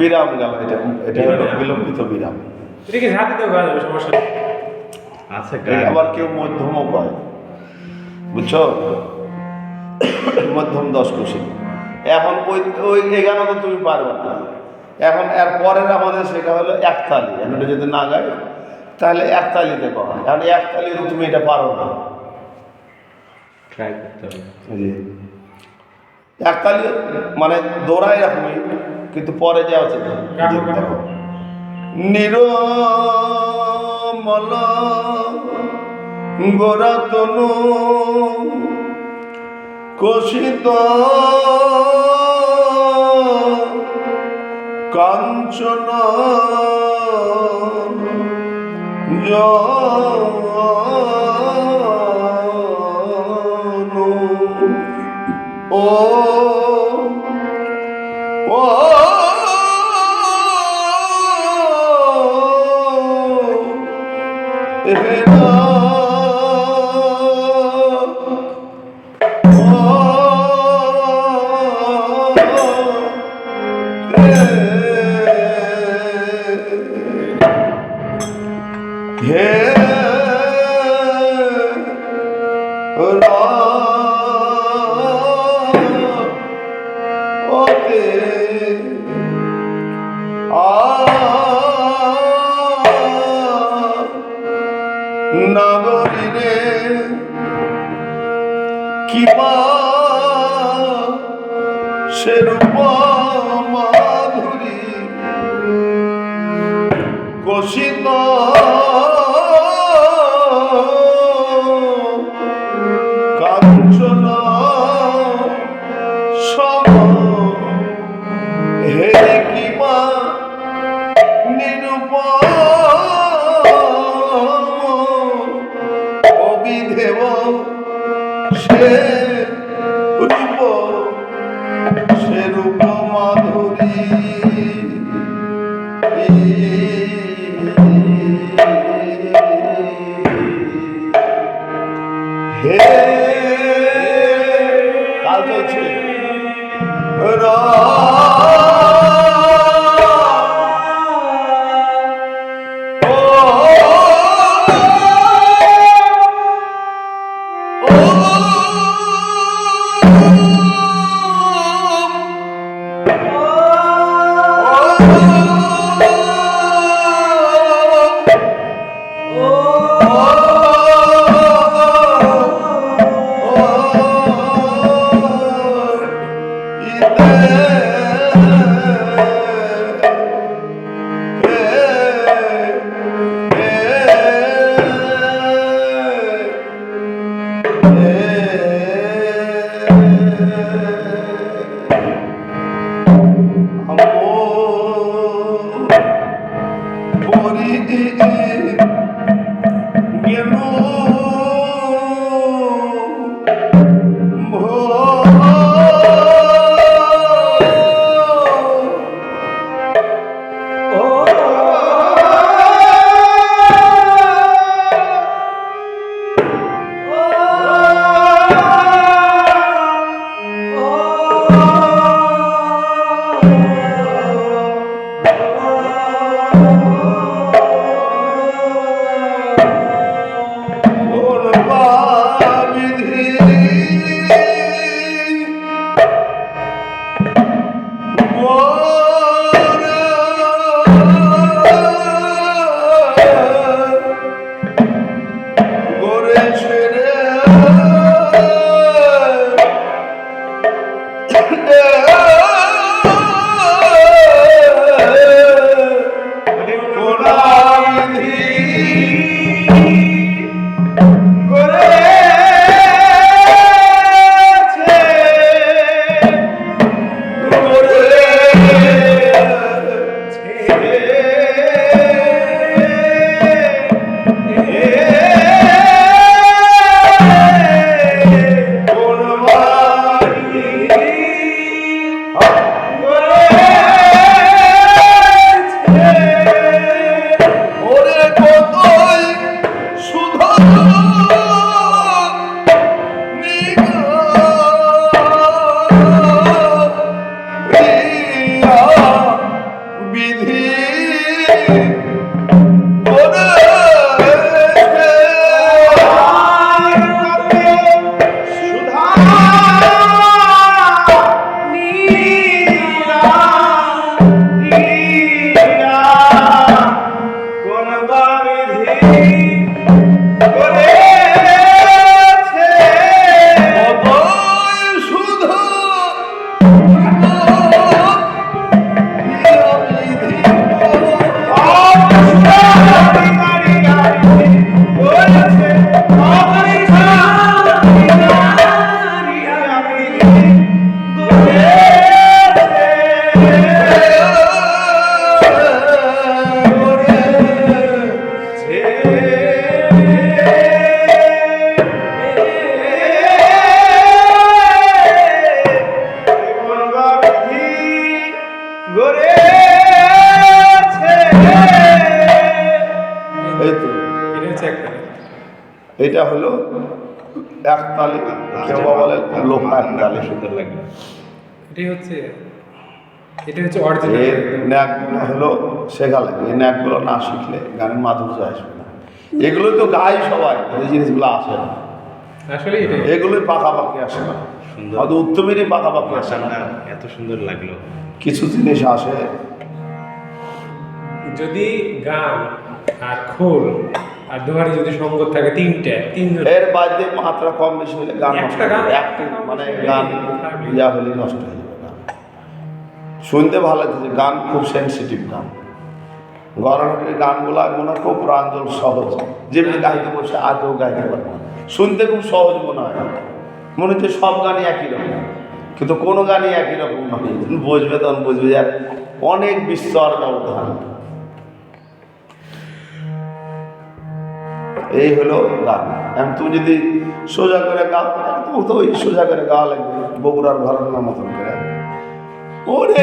বিরাম গেল, এটা এটা হলো বিলম্বিত বিরাম। এটা কি ঝাঁটিতেও গাওয়া যাবে, সমস্যা নেই। আচ্ছা এটা আবার কেউ মধ্যমও কয়, বুঝছো, মধ্যম 10 কুশি। এখন ওই ওই এই গানও তো তুমি পারবে না। এখন এর পরের আমাদের সেটা হলো একতালি। এখন এটা যদি না গাই তাহলে একতালিতে করা, এখন একতালিতে তুমি এটা পারো না। ট্রাই করতে হবে। জি, একতালি মানে দৌড়া এরকমই, কিন্তু পরে যাওয়া হচ্ছে দেখো নিরমল গোরা তনু কোশিত কাঞ্চন জনু ও ও হে ওতে নগরী রে কিবা সে রূপ মাধুরী কোশিত কাঞ্চন সম হে কিবা নিরূপম অবিধেব সে রূপ, সে রূপ মাধুরী হে কাল চলছে এই তো এটা হচ্ছে একটা। এটা হলো একতালি, কেউ বা বলে লোকা একতালি। সুন্দর লাগলো। এটাই হচ্ছে, এটা হচ্ছে অরিজিনাল। এর ন্যাকগুলো হলো শেখা লাগে, এই ন্যাকগুলো না শিখলে গানের মাধুর্য আসবে না। এগুলো তো গাই সবাই, এই জিনিসগুলো আসে না, আসলে এটাই। এগুলোই পাকাপাকি আসে না, সুন্দর। হয়তো উত্তমেরই পাকাপাকি আসে না, মাশাআল্লাহ, এত সুন্দর লাগলো। কিছু জিনিস আসে। যদি গান আর খোল আর দোহারি যদি সঙ্গত থাকে তিনজন, এর বাদে মাত্রা কম বেশি হলে গান নষ্ট একটা হয়ে গান- যাবে। একটু মানে গান ইয়া হলে নষ্ট হয়ে যাবে গান। শুনতে ভালো লাগছে, গান খুব সেন্সিটিভ গান। গণনাটের গানগুলো মনে হয় খুব প্রাঞ্জল, সহজ, যেমনি গাইতে বসে আর কেউ গাইতে পারে না। শুনতে খুব সহজ মনে হয়, মনে হচ্ছে সব গানই একই রকম, কিন্তু কোনো গানই একই রকম নয়। বুঝবে তখন বুঝবে যে অনেক বিস্তর ব্যবধান। এই হলো গান। এখন তুমি যদি সোজা করে গাও, তুমি তো ওই সোজা করে গাওয়া লাগবে বগুড়ার ঘরানার মতন করে। ওরে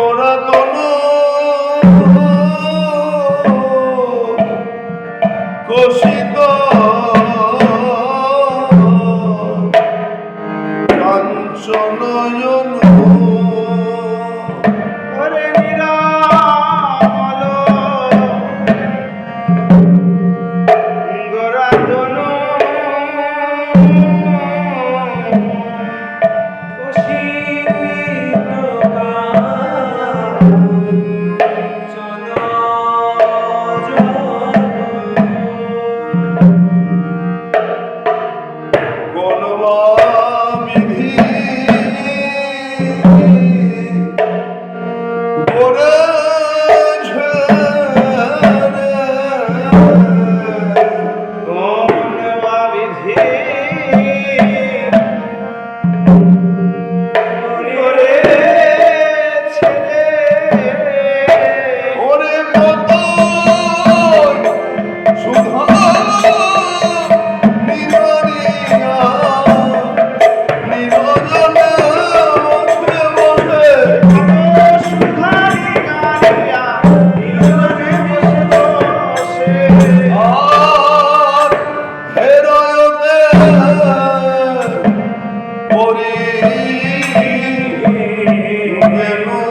ওরা কোনো কোশিত কাঞ্চন ওরে নিরামল গোরাধন কোন বিধি করেছে কোন বিধি করেছে ওরে কত সুধা নিরনিয়া নিরজনে বসে বসে সুধারি গানিয়া নিরজনে বসে বসে আর হেরয়তে পরি গেলু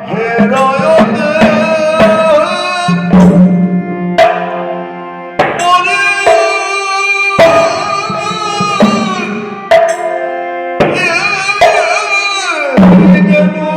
হেরয়তে পরি গেলু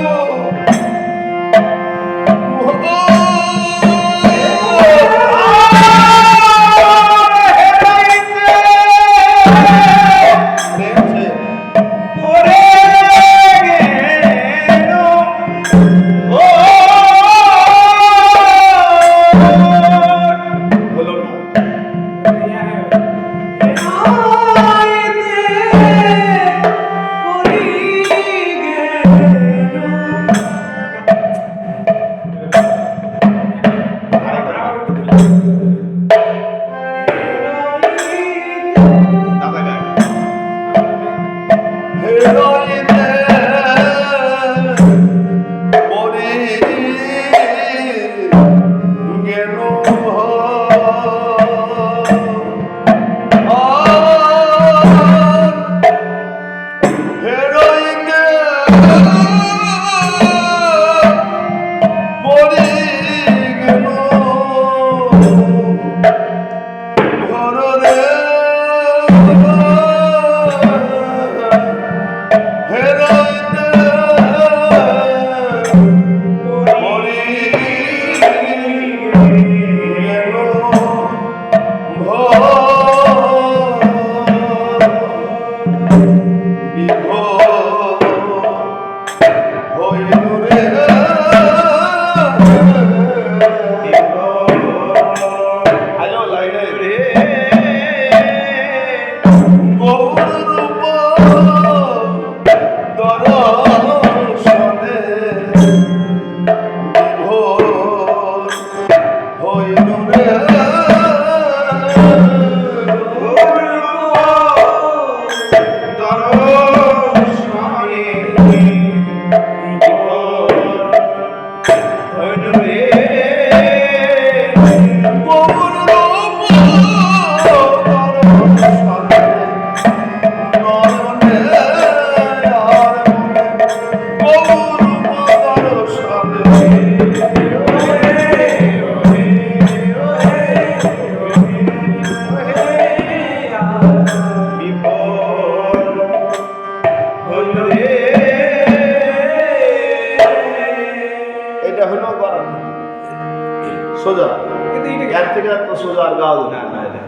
সোজা কিন্তু এটা এর থেকে আর তো সোজা আর গাওয়া না যায় না না। না।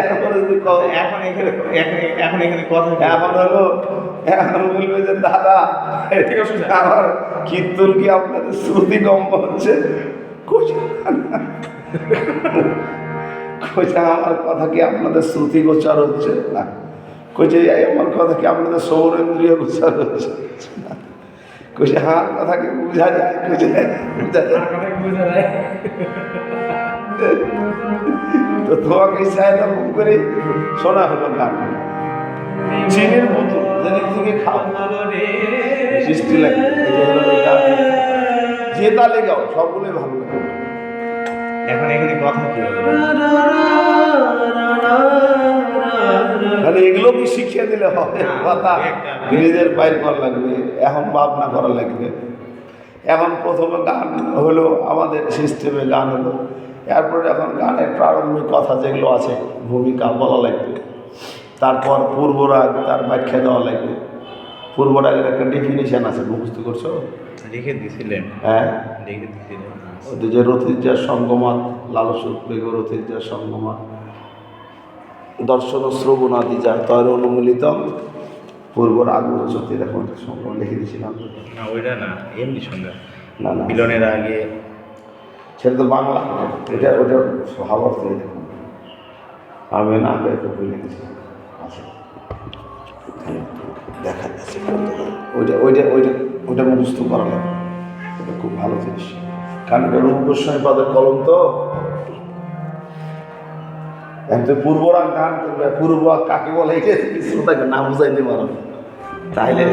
এখন যদি কও- এখন এখানে কথা কি? এখন বলবে যে দাদা ঠিক আছে, সোজা। আমার কীর্তন কি আপনাদের শ্রুতি কম্প হচ্ছে? কইছে আমার কথা কি আপনাদের শ্রুতি গোচার হচ্ছে না? কইছে এই আমার কথা কি আপনাদের সৌরেন্দ্রীয় গোচার হচ্ছে না? কইছে হ্যাঁ কথা কি বোঝা যায়? কইছে বোঝা যায়। আর কথা কি বোঝা যায়? তো তোমাকে চাইলাম করে শোনা হলো গান চিনির বোতল যেদিক থেকে খাও সৃষ্টি লাগে এটা হলো এই গান। যে তালে গাও সবগুলোই ভালো লাগে। এখন এখানে কথা কি হবে? মানে এগুলো কি শিখিয়ে দিলে হবে কথা নিজের বাইর করা লাগবে, এখন ভাবনা করা লাগবে। এখন প্রথমে গান হলো আমাদের সিস্টেমে গান হলো, এরপরে এখন গানের প্রারম্ভিক কথা যেগুলো আছে ভূমিকা বলা লাগবে, তারপর পূর্বরাগ তার ব্যাখ্যা দেওয়া লাগবে। পূর্বরাগের একটা ডেফিনিশন আছে, মুখস্থ করছো? লিখে দিছিলেন, হ্যাঁ, লিখে দিছিলেন। ওদের যে রথিজ্জার সঙ্গমাত লালস উদ্বেগ রথিজ্জার সঙ্গমাত দর্শন শ্রবণাদি যা তৈর অনুমূলিতম পূর্বরাগ উচ্চতে এরকম একটা সঙ্গ লিখে দিয়েছিলাম। না ওইটা না, এমনি সংজ্ঞা। না না মিলনের আগে সেটা তো বাংলা, এটা ওটা হাওয়ার থেকে দেখুন আমি না আগে একটু ভুলে গেছি। আচ্ছা দেখা যাচ্ছে ওইটা ওইটা ওইটা ওইটা মুখস্থ করা লাগবে, এটা খুব ভালো জিনিস, কারণ এটা রূপ গোস্বামী পাদের কলম তো। একজন পূর্বরাগ গান করবে, পূর্বরাগ কাকে বলে এটা শ্রোতাকে না বুঝাইতে পারো, তাহলে